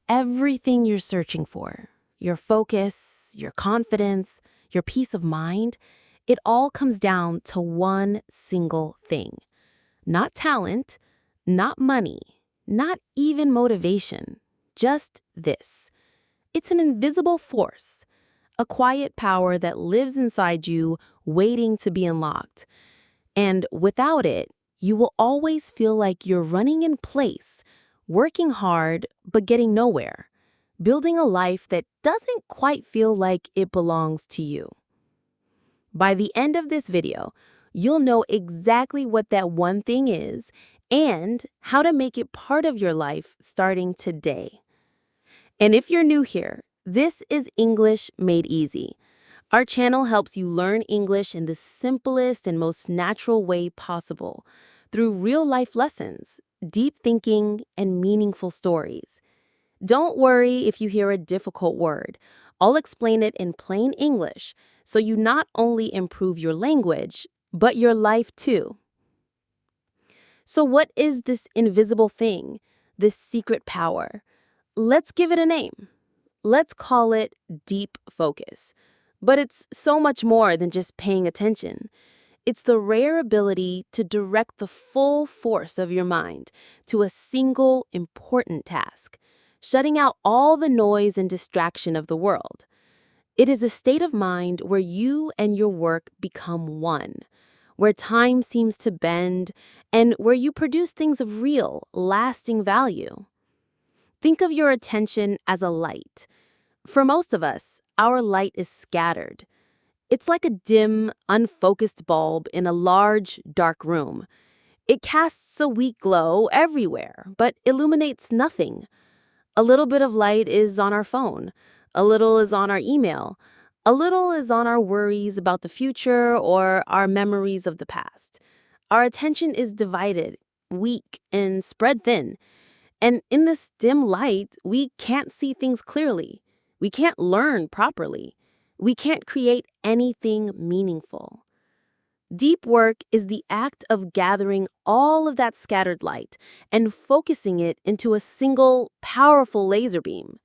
Everything you're searching for, your focus, your confidence, your peace of mind, it all comes down to one single thing. Not talent, not money, not even motivation. Just this. It's an invisible force, a quiet power that lives inside you, waiting to be unlocked. And without it, you will always feel like you're running in place, working hard, but getting nowhere, building a life that doesn't quite feel like it belongs to you. By the end of this video, you'll know exactly what that one thing is and how to make it part of your life starting today. And if you're new here, this is English Made Easy. Our channel helps you learn English in the simplest and most natural way possible through real-life lessons, deep thinking, and meaningful stories. Don't worry if you hear a difficult word. I'll explain it in plain English so you not only improve your language, but your life too. So what is this invisible thing, this secret power? Let's give it a name. Let's call it deep focus. But it's so much more than just paying attention. It's the rare ability to direct the full force of your mind to a single important task, shutting out all the noise and distraction of the world. It is a state of mind where you and your work become one, where time seems to bend, and where you produce things of real, lasting value. Think of your attention as a light. For most of us, our light is scattered. It's like a dim, unfocused bulb in a large, dark room. It casts a weak glow everywhere, but illuminates nothing. A little bit of light is on our phone. A little is on our email. A little is on our worries about the future or our memories of the past. Our attention is divided, weak, and spread thin. And in this dim light, we can't see things clearly. We can't learn properly. We can't create anything meaningful. Deep work is the act of gathering all of that scattered light and focusing it into a single, powerful laser beam.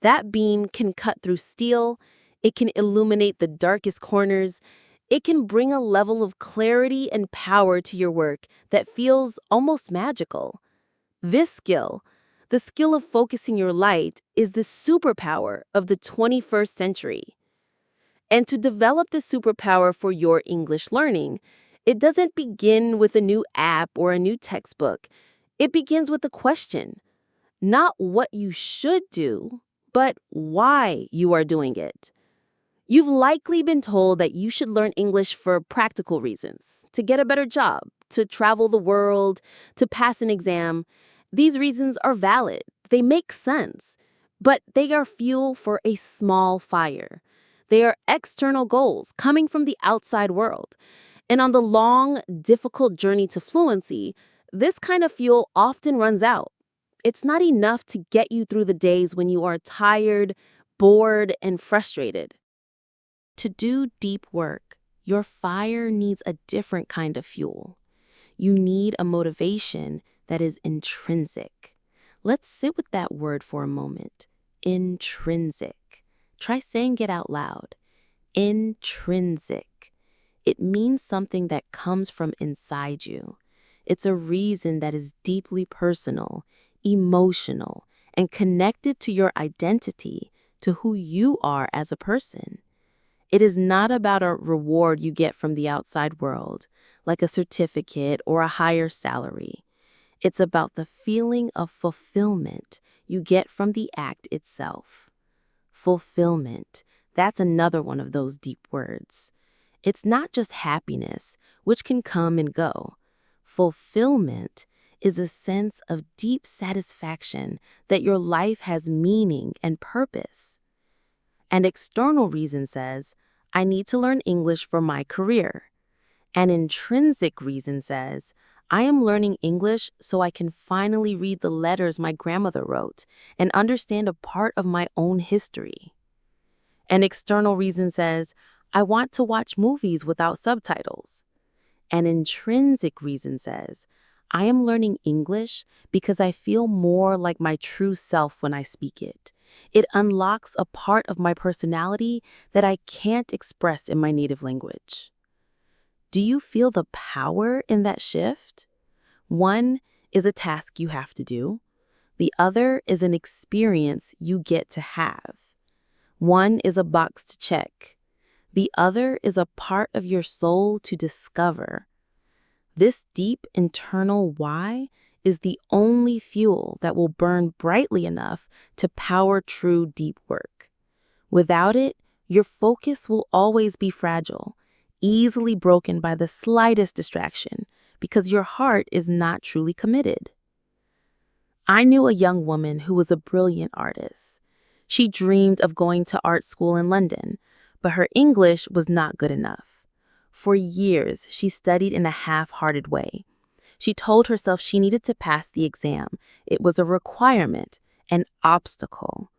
That beam can cut through steel, it can illuminate the darkest corners, it can bring a level of clarity and power to your work that feels almost magical. This skill, the skill of focusing your light, is the superpower of the 21st century. And to develop the superpower for your English learning, it doesn't begin with a new app or a new textbook. It begins with a question. Not what you should do, but why you are doing it. You've likely been told that you should learn English for practical reasons, to get a better job, to travel the world, to pass an exam. These reasons are valid. They make sense. But they are fuel for a small fire. They are external goals coming from the outside world. And on the long, difficult journey to fluency, this kind of fuel often runs out. It's not enough to get you through the days when you are tired, bored, and frustrated. To do deep work, your fire needs a different kind of fuel. You need a motivation that is intrinsic. Let's sit with that word for a moment. Intrinsic. Try saying it out loud. Intrinsic. It means something that comes from inside you. It's a reason that is deeply personal, emotional, and connected to your identity, to who you are as a person. It is not about a reward you get from the outside world, like a certificate or a higher salary. It's about the feeling of fulfillment you get from the act itself. Fulfillment, that's another one of those deep words. It's not just happiness, which can come and go. Fulfillment is a sense of deep satisfaction that your life has meaning and purpose. An external reason says, I need to learn English for my career. An intrinsic reason says, I am learning English so I can finally read the letters my grandmother wrote and understand a part of my own history. An external reason says, I want to watch movies without subtitles. An intrinsic reason says, I am learning English because I feel more like my true self when I speak it. It unlocks a part of my personality that I can't express in my native language. Do you feel the power in that shift? One is a task you have to do. The other is an experience you get to have. One is a box to check. The other is a part of your soul to discover. This deep internal why is the only fuel that will burn brightly enough to power true deep work. Without it, your focus will always be fragile, easily broken by the slightest distraction, because your heart is not truly committed. I knew a young woman who was a brilliant artist. She dreamed of going to art school in London, but her English was not good enough. For years, she studied in a half-hearted way. She told herself she needed to pass the exam. It was a requirement, an obstacle.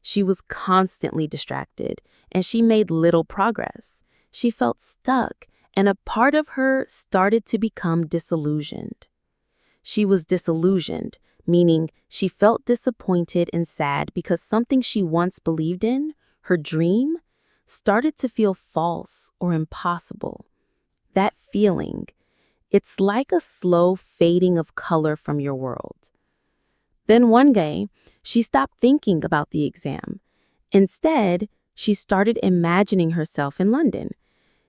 She was constantly distracted, and she made little progress. She felt stuck, and a part of her started to become disillusioned. She was disillusioned, meaning she felt disappointed and sad because something she once believed in, her dream, started to feel false or impossible. That feeling, it's like a slow fading of color from your world. Then one day, she stopped thinking about the exam. Instead, she started imagining herself in London.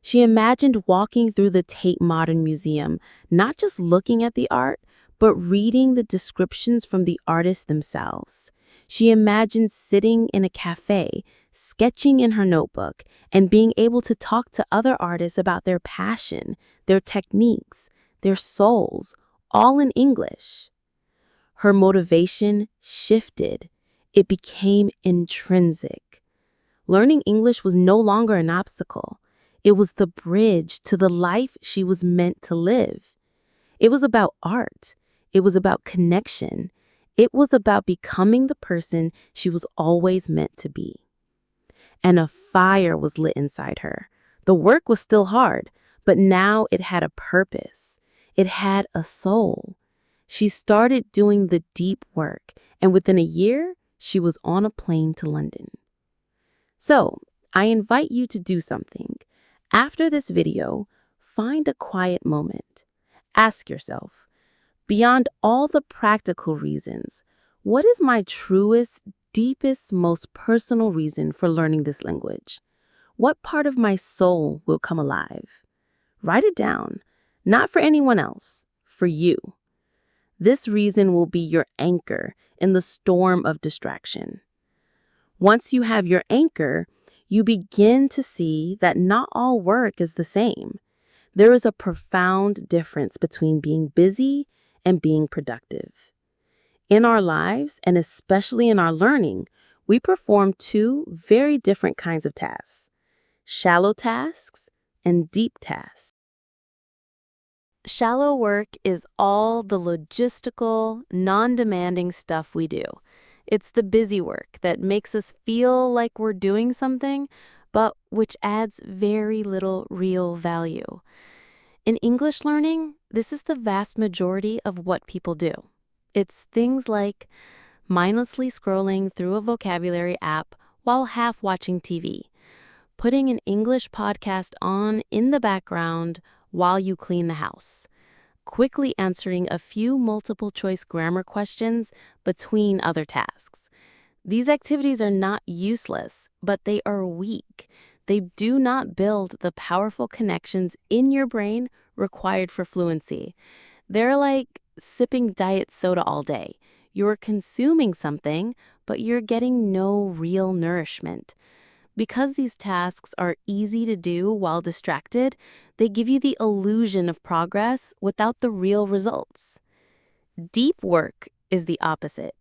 She imagined walking through the Tate Modern Museum, not just looking at the art, but reading the descriptions from the artists themselves. She imagined sitting in a cafe, sketching in her notebook, and being able to talk to other artists about their passion, their techniques, their souls, all in English. Her motivation shifted. It became intrinsic. Learning English was no longer an obstacle. It was the bridge to the life she was meant to live. It was about art. It was about connection. It was about becoming the person she was always meant to be. And a fire was lit inside her. The work was still hard, but now it had a purpose. It had a soul. She started doing the deep work, and within a year, she was on a plane to London. So, I invite you to do something. After this video, find a quiet moment. Ask yourself, beyond all the practical reasons, what is my truest, deepest, most personal reason for learning this language? What part of my soul will come alive? Write it down, not for anyone else, for you. This reason will be your anchor in the storm of distraction. Once you have your anchor, you begin to see that not all work is the same. There is a profound difference between being busy and being productive. In our lives, and especially in our learning, we perform two very different kinds of tasks: shallow tasks and deep tasks. Shallow work is all the logistical, non-demanding stuff we do. It's the busy work that makes us feel like we're doing something, but which adds very little real value. In English learning, this is the vast majority of what people do. It's things like mindlessly scrolling through a vocabulary app while half watching TV, putting an English podcast on in the background while you clean the house, quickly answering a few multiple-choice grammar questions between other tasks. These activities are not useless, but they are weak. They do not build the powerful connections in your brain required for fluency. They're like sipping diet soda all day. You're consuming something, but you're getting no real nourishment. Because these tasks are easy to do while distracted, they give you the illusion of progress without the real results. Deep work is the opposite.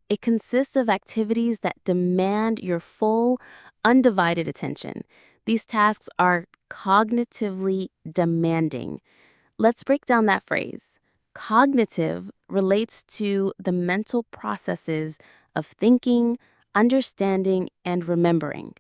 It consists of activities that demand your full, undivided attention. These tasks are cognitively demanding. Let's break down that phrase. Cognitive relates to the mental processes of thinking, understanding, and remembering.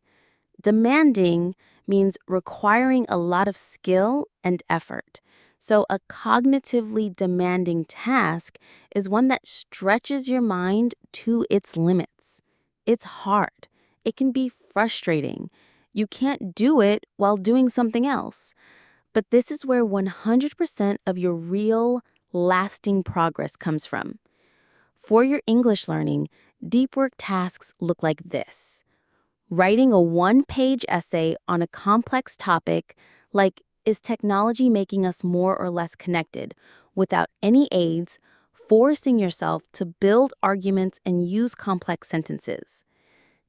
Demanding means requiring a lot of skill and effort. So, a cognitively demanding task is one that stretches your mind to its limits. It's hard. It can be frustrating. You can't do it while doing something else. But this is where 100% of your real, lasting progress comes from. For your English learning, deep work tasks look like this: writing a one-page essay on a complex topic like, is technology making us more or less connected, without any aids, forcing yourself to build arguments and use complex sentences.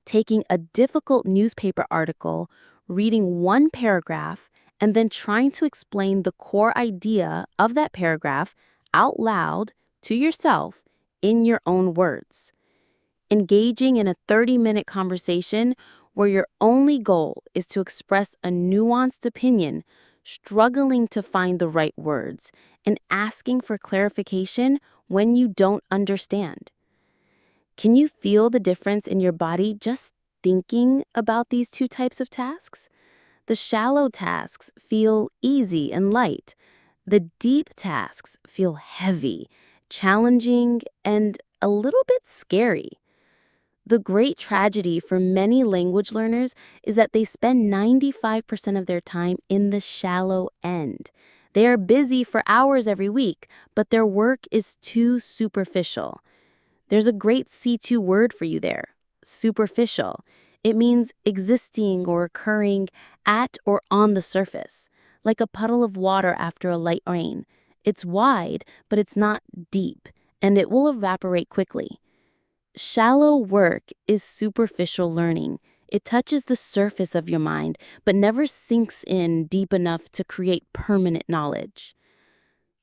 Taking a difficult newspaper article, reading one paragraph, and then trying to explain the core idea of that paragraph out loud to yourself in your own words. Engaging in a 30-minute conversation where your only goal is to express a nuanced opinion, struggling to find the right words, and asking for clarification when you don't understand. Can you feel the difference in your body just thinking about these two types of tasks? The shallow tasks feel easy and light. The deep tasks feel heavy, challenging, and a little bit scary. The great tragedy for many language learners is that they spend 95% of their time in the shallow end. They are busy for hours every week, but their work is too superficial. There's a great C2 word for you there: superficial. It means existing or occurring at or on the surface, like a puddle of water after a light rain. It's wide, but it's not deep, and it will evaporate quickly. Shallow work is superficial learning. It touches the surface of your mind, but never sinks in deep enough to create permanent knowledge.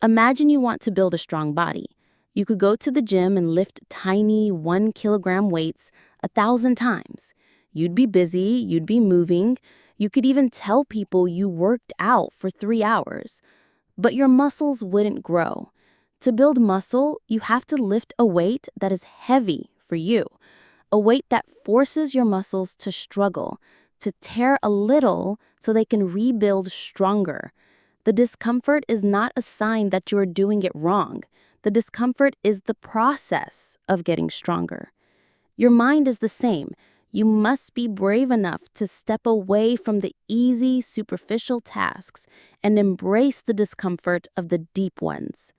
Imagine you want to build a strong body. You could go to the gym and lift tiny 1 kilogram weights 1,000 times. You'd be busy, you'd be moving. You could even tell people you worked out for 3 hours. But your muscles wouldn't grow. To build muscle, you have to lift a weight that is heavy for you, a weight that forces your muscles to struggle, to tear a little so they can rebuild stronger. The discomfort is not a sign that you are doing it wrong. The discomfort is the process of getting stronger. Your mind is the same. You must be brave enough to step away from the easy, superficial tasks and embrace the discomfort of the deep ones.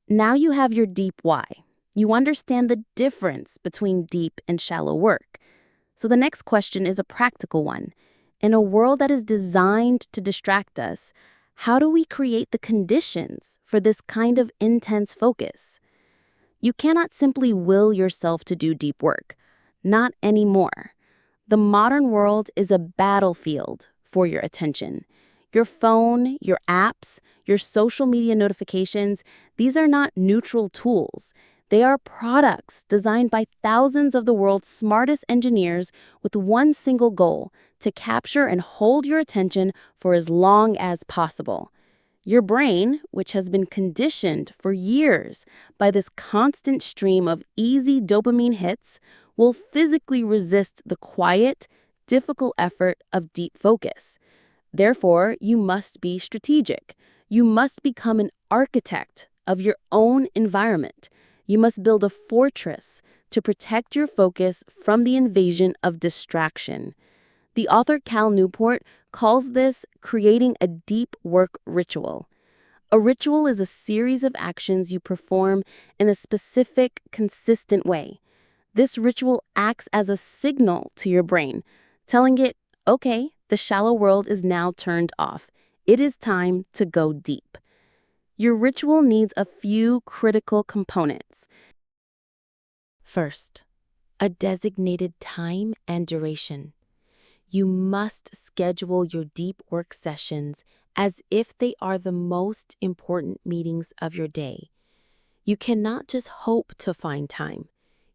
Now you have your deep why. You understand the difference between deep and shallow work. So the next question is a practical one. In a world that is designed to distract us, how do we create the conditions for this kind of intense focus? You cannot simply will yourself to do deep work. Not anymore. The modern world is a battlefield for your attention. Your phone, your apps, your social media notifications, these are not neutral tools. They are products designed by thousands of the world's smartest engineers with one single goal: to capture and hold your attention for as long as possible. Your brain, which has been conditioned for years by this constant stream of easy dopamine hits, will physically resist the quiet, difficult effort of deep focus. Therefore, you must be strategic. You must become an architect of your own environment. You must build a fortress to protect your focus from the invasion of distraction. The author Cal Newport calls this creating a deep work ritual. A ritual is a series of actions you perform in a specific, consistent way. This ritual acts as a signal to your brain, telling it, okay, the shallow world is now turned off. It is time to go deep. Your ritual needs a few critical components. First, a designated time and duration. You must schedule your deep work sessions as if they are the most important meetings of your day. You cannot just hope to find time.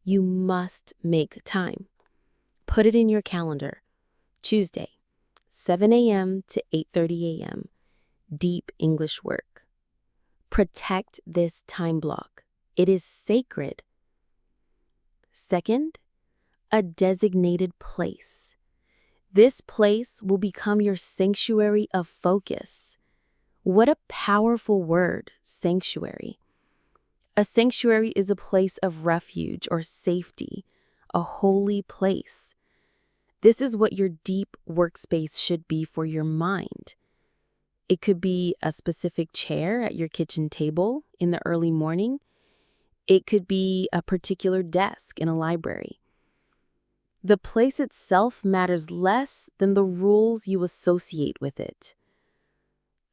You must make time. Put it in your calendar. Tuesday, 7 a.m. to 8:30 a.m. Deep English work. Protect this time block. It is sacred. Second, a designated place. This place will become your sanctuary of focus. What a powerful word, sanctuary. A sanctuary is a place of refuge or safety, a holy place. This is what your deep workspace should be for your mind. It could be a specific chair at your kitchen table in the early morning. It could be a particular desk in a library. The place itself matters less than the rules you associate with it.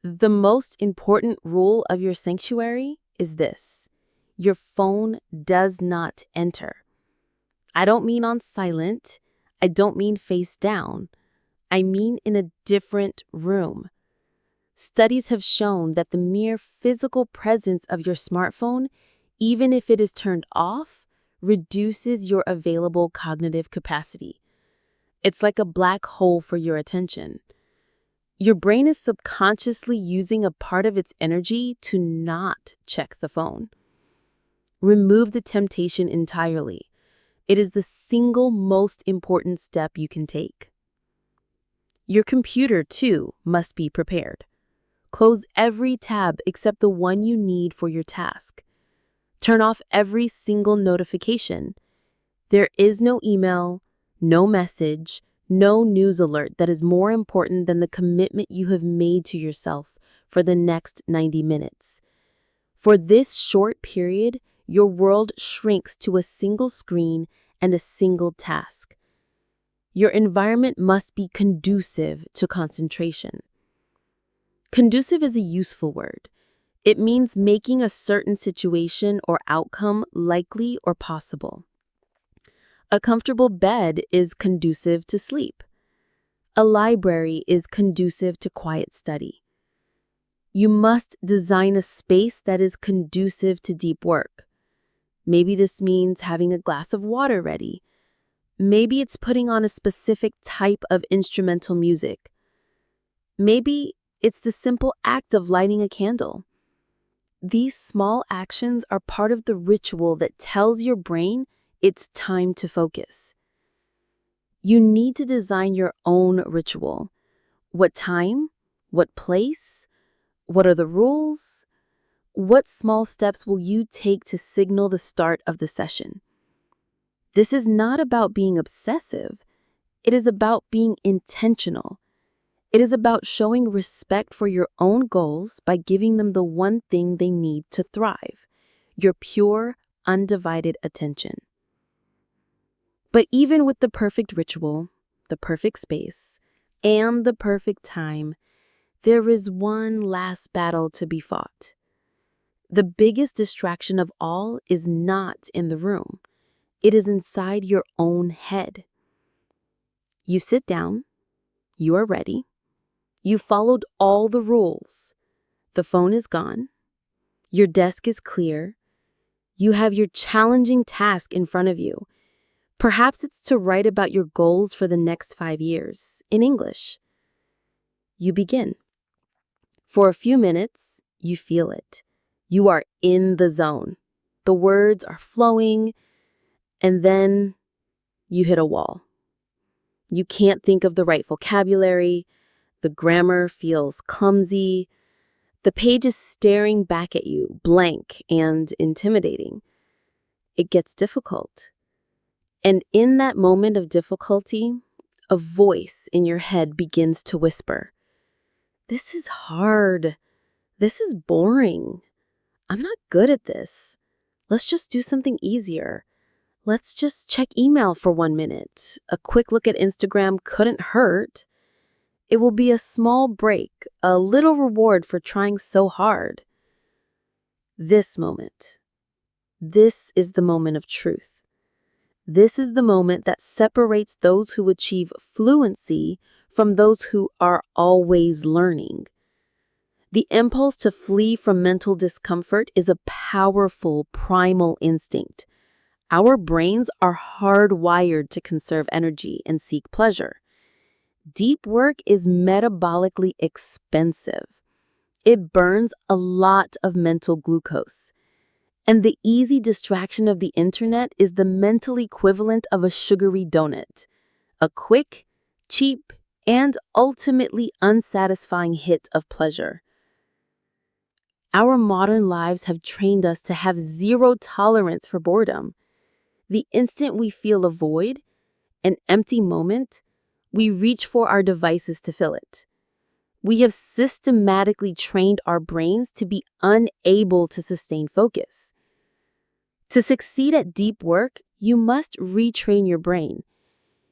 The most important rule of your sanctuary is this: your phone does not enter. I don't mean on silent. I don't mean face down. I mean in a different room. Studies have shown that the mere physical presence of your smartphone, even if it is turned off, reduces your available cognitive capacity. It's like a black hole for your attention. Your brain is subconsciously using a part of its energy to not check the phone. Remove the temptation entirely. It is the single most important step you can take. Your computer, too, must be prepared. Close every tab except the one you need for your task. Turn off every single notification. There is no email, no message, no news alert that is more important than the commitment you have made to yourself for the next 90 minutes. For this short period, your world shrinks to a single screen and a single task. Your environment must be conducive to concentration. Conducive is a useful word. It means making a certain situation or outcome likely or possible. A comfortable bed is conducive to sleep. A library is conducive to quiet study. You must design a space that is conducive to deep work. Maybe this means having a glass of water ready. Maybe it's putting on a specific type of instrumental music. Maybe it's the simple act of lighting a candle. These small actions are part of the ritual that tells your brain it's time to focus. You need to design your own ritual. What time? What place? What are the rules? What small steps will you take to signal the start of the session? This is not about being obsessive. It is about being intentional. It is about showing respect for your own goals by giving them the one thing they need to thrive: your pure, undivided attention. But even with the perfect ritual, the perfect space, and the perfect time, there is one last battle to be fought. The biggest distraction of all is not in the room. It is inside your own head. You sit down. You are ready. You followed all the rules. The phone is gone. Your desk is clear. You have your challenging task in front of you. Perhaps it's to write about your goals for the next 5 years in English. You begin. For a few minutes, you feel it. You are in the zone. The words are flowing, and then you hit a wall. You can't think of the right vocabulary. The grammar feels clumsy. The page is staring back at you, blank and intimidating. It gets difficult. And in that moment of difficulty, a voice in your head begins to whisper, "This is hard. This is boring. I'm not good at this. Let's just do something easier. Let's just check email for 1 minute. A quick look at Instagram couldn't hurt. It will be a small break, a little reward for trying so hard." This is the moment of truth. This is the moment that separates those who achieve fluency from those who are always learning. The impulse to flee from mental discomfort is a powerful primal instinct. Our brains are hardwired to conserve energy and seek pleasure. Deep work is metabolically expensive. It burns a lot of mental glucose. And the easy distraction of the internet is the mental equivalent of a sugary donut. A quick, cheap, and ultimately unsatisfying hit of pleasure. Our modern lives have trained us to have zero tolerance for boredom. The instant we feel a void, an empty moment, we reach for our devices to fill it. We have systematically trained our brains to be unable to sustain focus. To succeed at deep work, you must retrain your brain.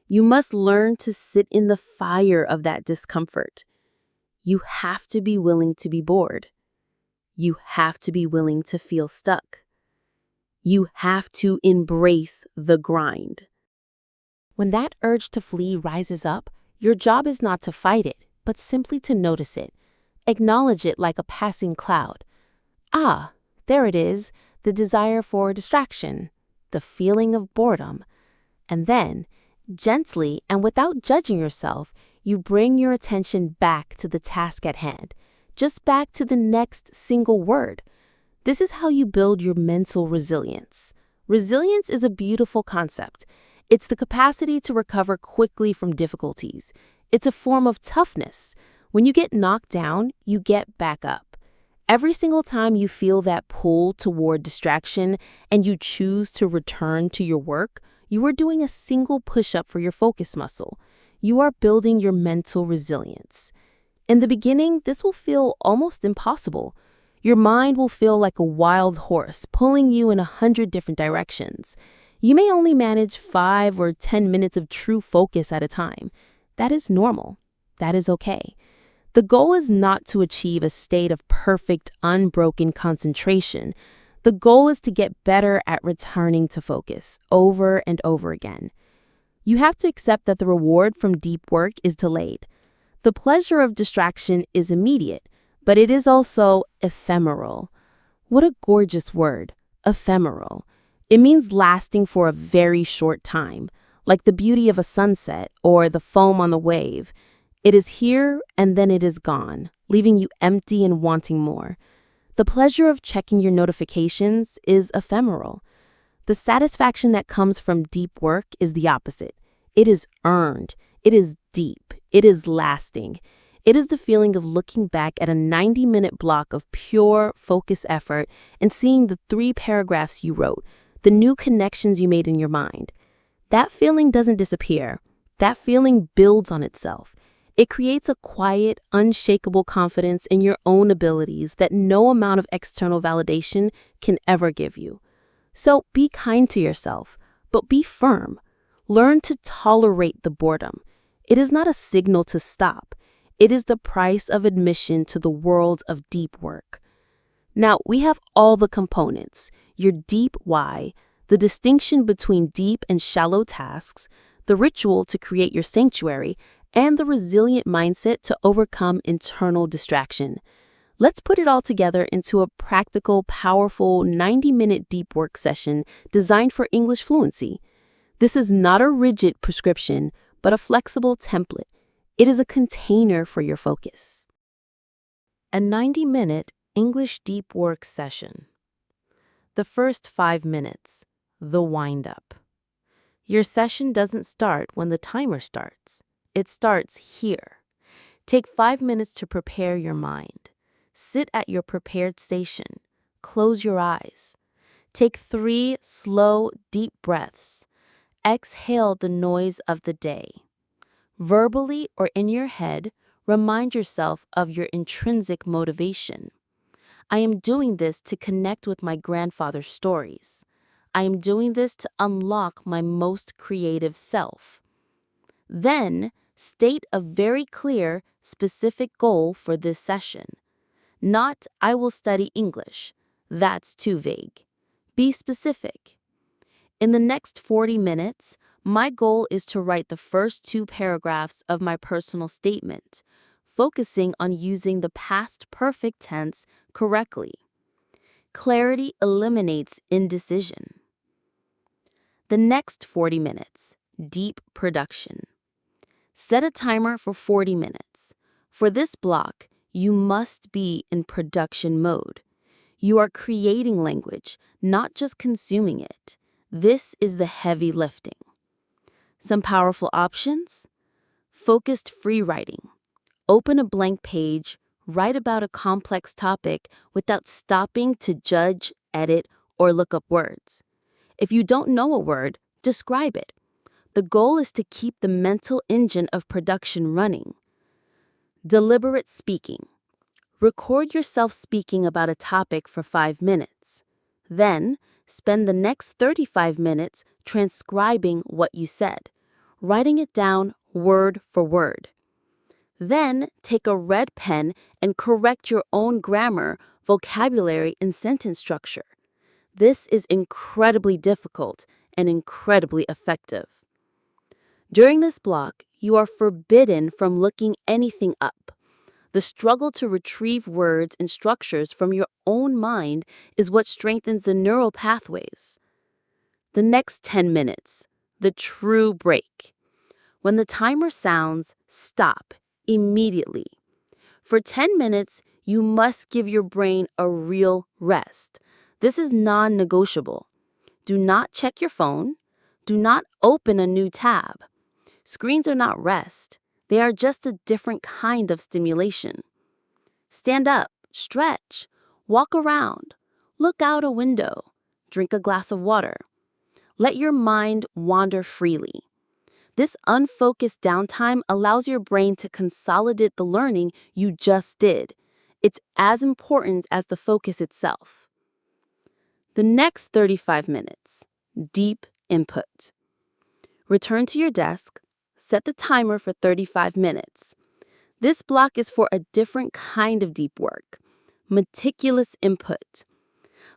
You must learn to sit in the fire of that discomfort. You have to be willing to be bored. You have to be willing to feel stuck. You have to embrace the grind. When that urge to flee rises up, your job is not to fight it, but simply to notice it. Acknowledge it like a passing cloud. Ah, there it is, the desire for distraction, the feeling of boredom. And then, gently and without judging yourself, you bring your attention back to the task at hand, just back to the next single word. This is how you build your mental resilience. Resilience is a beautiful concept. It's the capacity to recover quickly from difficulties. It's a form of toughness. When you get knocked down, you get back up. Every single time you feel that pull toward distraction and you choose to return to your work, you are doing a single push-up for your focus muscle. You are building your mental resilience. In the beginning, this will feel almost impossible. Your mind will feel like a wild horse pulling you in 100 different directions. You may only manage 5 or 10 minutes of true focus at a time. That is normal. That is okay. The goal is not to achieve a state of perfect, unbroken concentration. The goal is to get better at returning to focus over and over again. You have to accept that the reward from deep work is delayed. The pleasure of distraction is immediate, but it is also ephemeral. What a gorgeous word, ephemeral. It means lasting for a very short time, like the beauty of a sunset or the foam on the wave. It is here and then it is gone, leaving you empty and wanting more. The pleasure of checking your notifications is ephemeral. The satisfaction that comes from deep work is the opposite. It is earned. It is deep. It is lasting. It is the feeling of looking back at a 90-minute block of pure focus effort and seeing the 3 paragraphs you wrote, the new connections you made in your mind. That feeling doesn't disappear. That feeling builds on itself. It creates a quiet, unshakable confidence in your own abilities that no amount of external validation can ever give you. So be kind to yourself, but be firm. Learn to tolerate the boredom. It is not a signal to stop. It is the price of admission to the world of deep work. Now, we have all the components, your deep why, the distinction between deep and shallow tasks, the ritual to create your sanctuary, and the resilient mindset to overcome internal distraction. Let's put it all together into a practical, powerful 90-minute deep work session designed for English fluency. This is not a rigid prescription, but a flexible template. It is a container for your focus. A 90-minute English deep work session. The first 5 minutes, the wind-up. Your session doesn't start when the timer starts. It starts here. Take 5 minutes to prepare your mind. Sit at your prepared station. Close your eyes. Take 3 slow, deep breaths. Exhale the noise of the day. Verbally or in your head, remind yourself of your intrinsic motivation. I am doing this to connect with my grandfather's stories. I am doing this to unlock my most creative self. Then, state a very clear, specific goal for this session. Not, I will study English. That's too vague. Be specific. In the next 40 minutes, my goal is to write the first 2 paragraphs of my personal statement, focusing on using the past perfect tense correctly. Clarity eliminates indecision. The next 40 minutes, deep production. Set a timer for 40 minutes. For this block, you must be in production mode. You are creating language, not just consuming it. This is the heavy lifting. Some powerful options? Focused free writing. Open a blank page, Write about a complex topic without stopping to judge, edit, or look up words. If you don't know a word, describe it. The goal is to keep the mental engine of production running. Deliberate speaking. Record yourself speaking about a topic for 5 minutes. Then, spend the next 35 minutes transcribing what you said, writing it down word for word. Then, take a red pen and correct your own grammar, vocabulary, and sentence structure. This is incredibly difficult and incredibly effective. During this block, you are forbidden from looking anything up. The struggle to retrieve words and structures from your own mind is what strengthens the neural pathways. The next 10 minutes, the true break. When the timer sounds, stop immediately. For 10 minutes, you must give your brain a real rest. This is non-negotiable. Do not check your phone. Do not open a new tab. Screens are not rest. They are just a different kind of stimulation. Stand up, stretch, walk around, look out a window, drink a glass of water. Let your mind wander freely. This unfocused downtime allows your brain to consolidate the learning you just did. It's as important as the focus itself. The next 35 minutes, deep input. Return to your desk. Set the timer for 35 minutes. This block is for a different kind of deep work, meticulous input.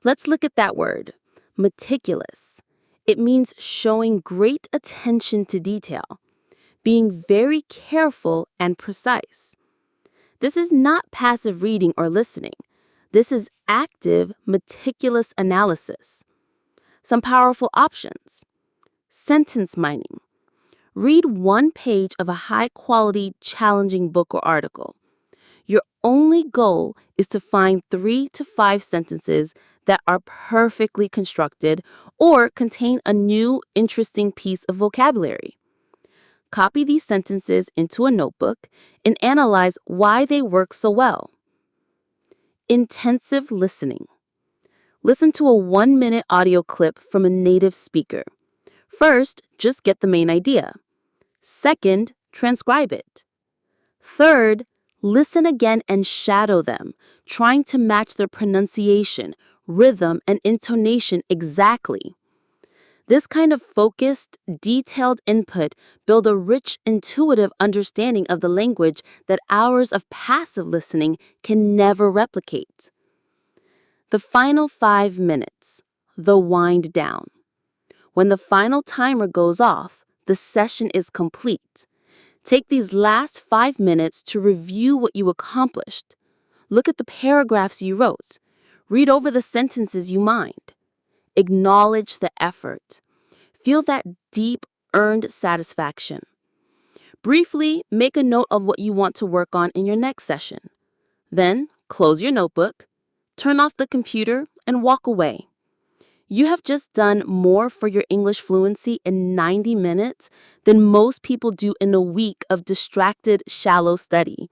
Let's look at that word, meticulous. It means showing great attention to detail, being very careful and precise. This is not passive reading or listening. This is active, meticulous analysis. Some powerful options. Sentence mining. Read one page of a high-quality, challenging book or article. Your only goal is to find 3 to 5 sentences that are perfectly constructed or contain a new, interesting piece of vocabulary. Copy these sentences into a notebook and analyze why they work so well. Intensive listening. Listen to a 1-minute audio clip from a native speaker. First, just get the main idea. Second, transcribe it. Third, listen again and shadow them, trying to match their pronunciation, rhythm, and intonation exactly. This kind of focused, detailed input builds a rich, intuitive understanding of the language that hours of passive listening can never replicate. The final 5 minutes, the wind down. When the final timer goes off, the session is complete. Take these last 5 minutes to review what you accomplished. Look at the paragraphs you wrote. Read over the sentences you mined. Acknowledge the effort. Feel that deep, earned satisfaction. Briefly, make a note of what you want to work on in your next session. Then, close your notebook, turn off the computer, and walk away. You have just done more for your English fluency in 90 minutes than most people do in a week of distracted, shallow study.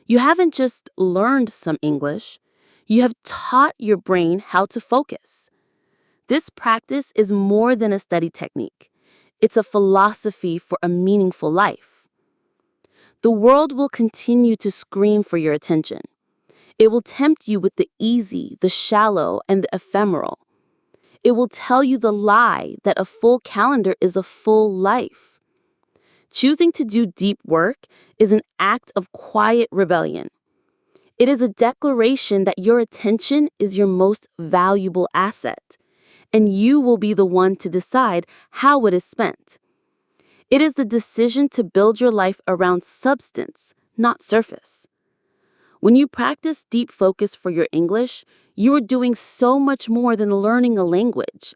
You haven't just learned some English, you have taught your brain how to focus. This practice is more than a study technique. It's a philosophy for a meaningful life. The world will continue to scream for your attention. It will tempt you with the easy, the shallow, and the ephemeral. It will tell you the lie that a full calendar is a full life. Choosing to do deep work is an act of quiet rebellion. It is a declaration that your attention is your most valuable asset, and you will be the one to decide how it is spent. It is the decision to build your life around substance, not surface. When you practice deep focus for your English, you are doing so much more than learning a language.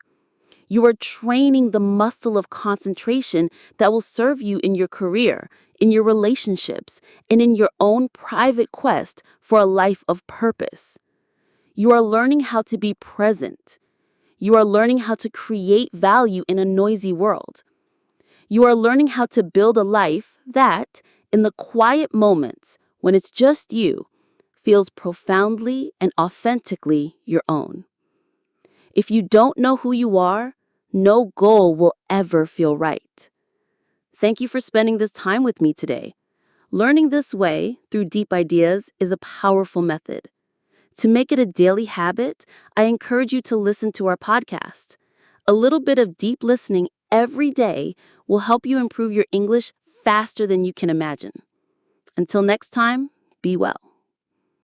You are training the muscle of concentration that will serve you in your career, in your relationships, and in your own private quest for a life of purpose. You are learning how to be present. You are learning how to create value in a noisy world. You are learning how to build a life that, in the quiet moments when it's just you, feels profoundly and authentically your own. If you don't know who you are, no goal will ever feel right. Thank you for spending this time with me today. Learning this way, through deep ideas, is a powerful method. To make it a daily habit, I encourage you to listen to our podcast. A little bit of deep listening every day will help you improve your English faster than you can imagine. Until next time, be well.